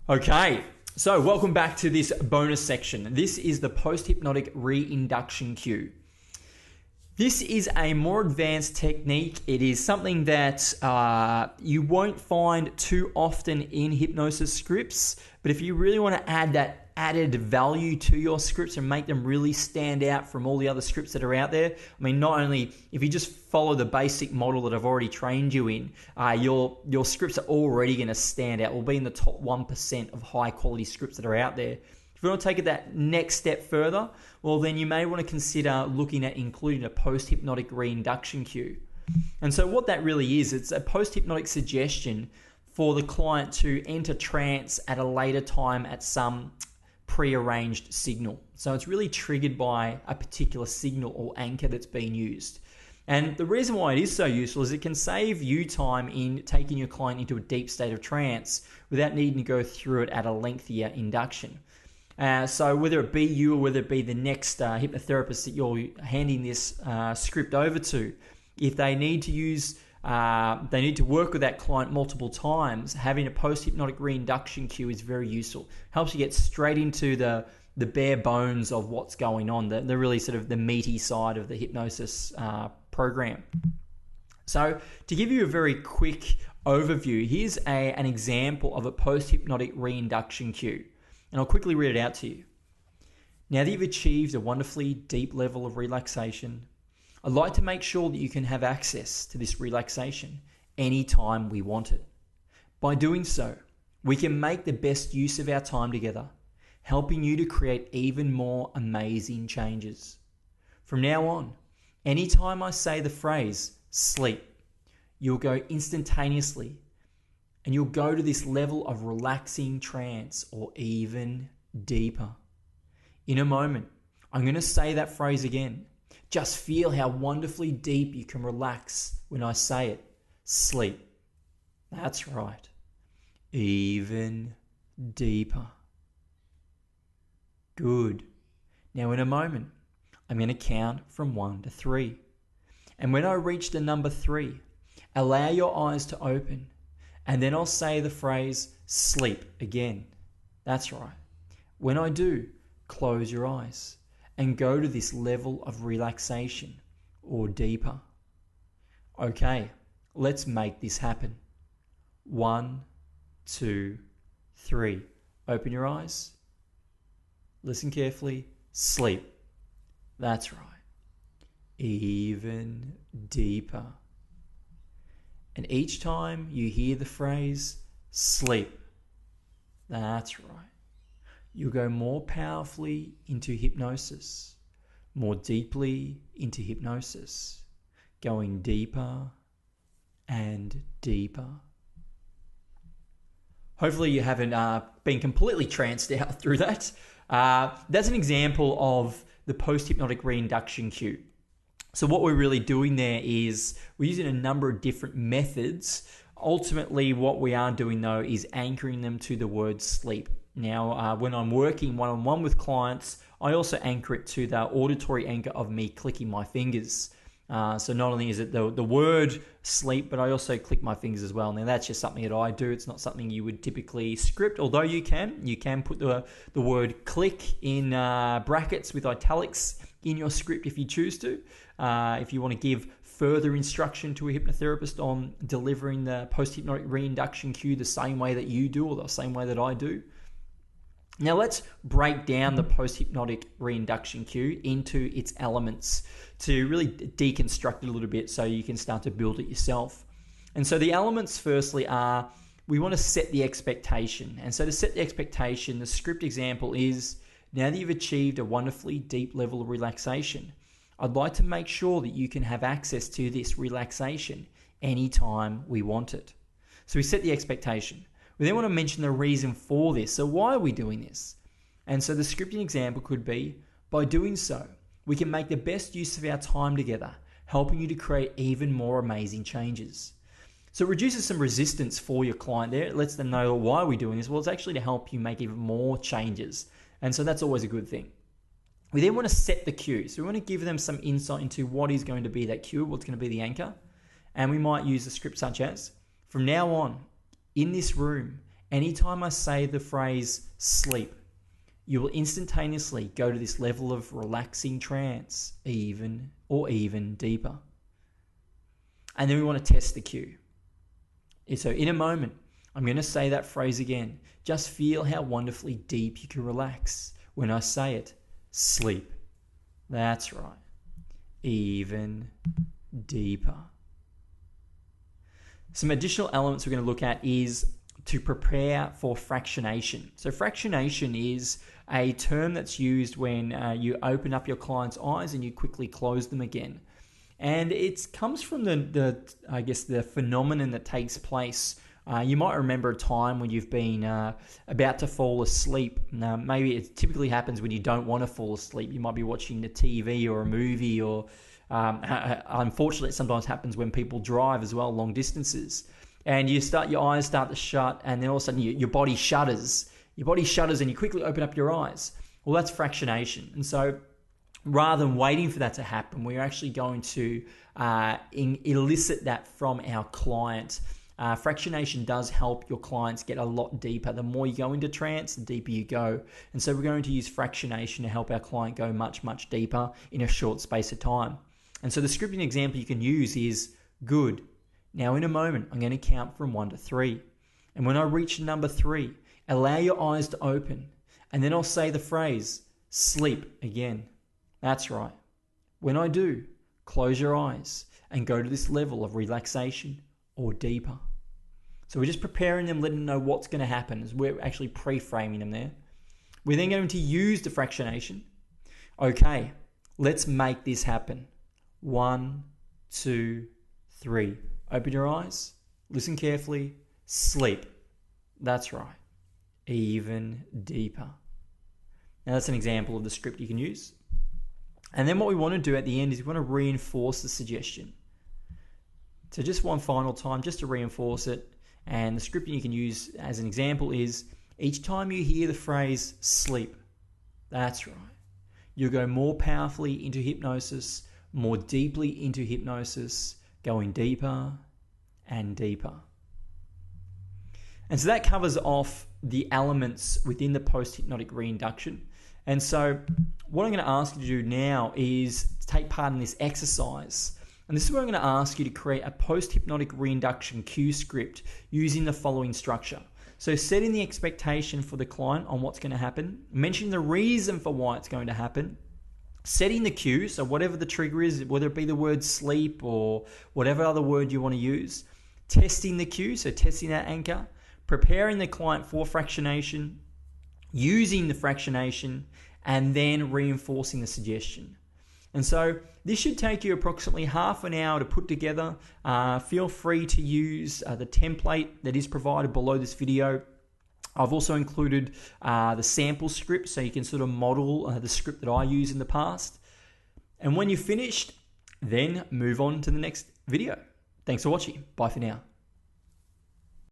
Okay, so welcome back to this bonus section. This is the post-hypnotic reinduction cue. This is a more advanced technique. It is something that you won't find too often in hypnosis scripts, but if you really want to add that added value to your scripts and make them really stand out from all the other scripts that are out there, I mean, not only if you just follow the basic model that I've already trained you in, your scripts are already going to stand out. Will be in the top 1% of high quality scripts that are out there. If you want to take it that next step further, well, then you may want to consider looking at including a post-hypnotic reinduction cue. And so what that really is, it's a post-hypnotic suggestion for the client to enter trance at a later time at some prearranged signal. So it's really triggered by a particular signal or anchor that's being used. And the reason why it is so useful is it can save you time in taking your client into a deep state of trance without needing to go through it at a lengthier induction. So whether it be you or whether it be the next hypnotherapist that you're handing this script over to, if they need to work with that client multiple times, having a post-hypnotic reinduction cue is very useful. Helps you get straight into the bare bones of what's going on, the really sort of the meaty side of the hypnosis program. So to give you a very quick overview, here's an example of a post-hypnotic reinduction cue. And I'll quickly read it out to you. Now that you've achieved a wonderfully deep level of relaxation, I'd like to make sure that you can have access to this relaxation anytime we want it. By doing so, we can make the best use of our time together, helping you to create even more amazing changes. From now on, anytime I say the phrase sleep, you'll go instantaneously and you'll go to this level of relaxing trance or even deeper. In a moment, I'm going to say that phrase again. Just feel how wonderfully deep you can relax when I say it. Sleep. That's right. Even deeper. Good. Now in a moment, I'm going to count from 1 to 3. And when I reach the number 3, allow your eyes to open. And then I'll say the phrase sleep again. That's right. When I do, close your eyes and go to this level of relaxation or deeper. Okay, let's make this happen. 1, 2, 3. Open your eyes. Listen carefully. Sleep. That's right. Even deeper. And each time you hear the phrase sleep, that's right. You'll go more powerfully into hypnosis, more deeply into hypnosis, going deeper and deeper. Hopefully you haven't been completely tranced out through that. That's an example of the post-hypnotic reinduction cue. So what we're really doing there is we're using a number of different methods. Ultimately, what we are doing though is anchoring them to the word sleep. Now, when I'm working one-on-one with clients, I also anchor it to the auditory anchor of me clicking my fingers. So not only is it the word sleep, but I also click my fingers as well. Now that's just something that I do. It's not something you would typically script, although you can put the word click in brackets with italics in your script if you choose to. If you want to give further instruction to a hypnotherapist on delivering the post-hypnotic reinduction cue the same way that you do or the same way that I do. Now let's break down the post-hypnotic reinduction cue into its elements to really deconstruct it a little bit so you can start to build it yourself. And so the elements firstly are, we want to set the expectation. And so to set the expectation, the script example is, now that you've achieved a wonderfully deep level of relaxation, I'd like to make sure that you can have access to this relaxation anytime we want it. So we set the expectation. We then want to mention the reason for this. So why are we doing this? And so the scripting example could be, by doing so, we can make the best use of our time together, helping you to create even more amazing changes. So it reduces some resistance for your client there. It lets them know why we're doing this. Well, it's actually to help you make even more changes. And so that's always a good thing. We then want to set the cue. So we want to give them some insight into what is going to be that cue, what's going to be the anchor. And we might use a script such as, from now on, in this room, anytime I say the phrase sleep, you will instantaneously go to this level of relaxing trance, even deeper. And then we want to test the cue. So in a moment, I'm going to say that phrase again. Just feel how wonderfully deep you can relax when I say it. Sleep. That's right. Even deeper. Some additional elements we're going to look at is to prepare for fractionation. So fractionation is a term that's used when you open up your client's eyes and you quickly close them again. And it comes from the phenomenon that takes place. You might remember a time when you've been about to fall asleep. Maybe it typically happens when you don't want to fall asleep. You might be watching the TV or a movie, or unfortunately, it sometimes happens when people drive as well, long distances. And your eyes start to shut, and then all of a sudden your body shudders. Your body shudders, and you quickly open up your eyes. Well, that's fractionation. And so, rather than waiting for that to happen, we're actually going to elicit that from our client. Fractionation does help your clients get a lot deeper. The more you go into trance, the deeper you go. And so we're going to use fractionation to help our client go much, much deeper in a short space of time. And so the scripting example you can use is good. Now in a moment, I'm going to count from 1 to 3. And when I reach number 3, allow your eyes to open. And then I'll say the phrase, sleep again. That's right. When I do, close your eyes and go to this level of relaxation or deeper. So we're just preparing them, letting them know what's going to happen as we're actually pre-framing them there. We're then going to use the fractionation. Okay, let's make this happen. 1, 2, 3. Open your eyes, listen carefully, sleep. That's right. Even deeper. Now that's an example of the script you can use. And then what we want to do at the end is we want to reinforce the suggestion. So just one final time, just to reinforce it. And the scripting you can use as an example is, each time you hear the phrase sleep, that's right, you'll go more powerfully into hypnosis, more deeply into hypnosis, going deeper and deeper. And so that covers off the elements within the post-hypnotic reinduction. And so what I'm going to ask you to do now is to take part in this exercise. And this is where I'm going to ask you to create a post-hypnotic reinduction cue script using the following structure. So setting the expectation for the client on what's going to happen, mentioning the reason for why it's going to happen, setting the cue, so whatever the trigger is, whether it be the word sleep or whatever other word you want to use, testing the cue, so testing that anchor, preparing the client for fractionation, using the fractionation, and then reinforcing the suggestion. And so this should take you approximately half an hour to put together. Feel free to use the template that is provided below this video. I've also included the sample script so you can sort of model the script that I use in the past. And when you're finished, then move on to the next video. Thanks for watching. Bye for now.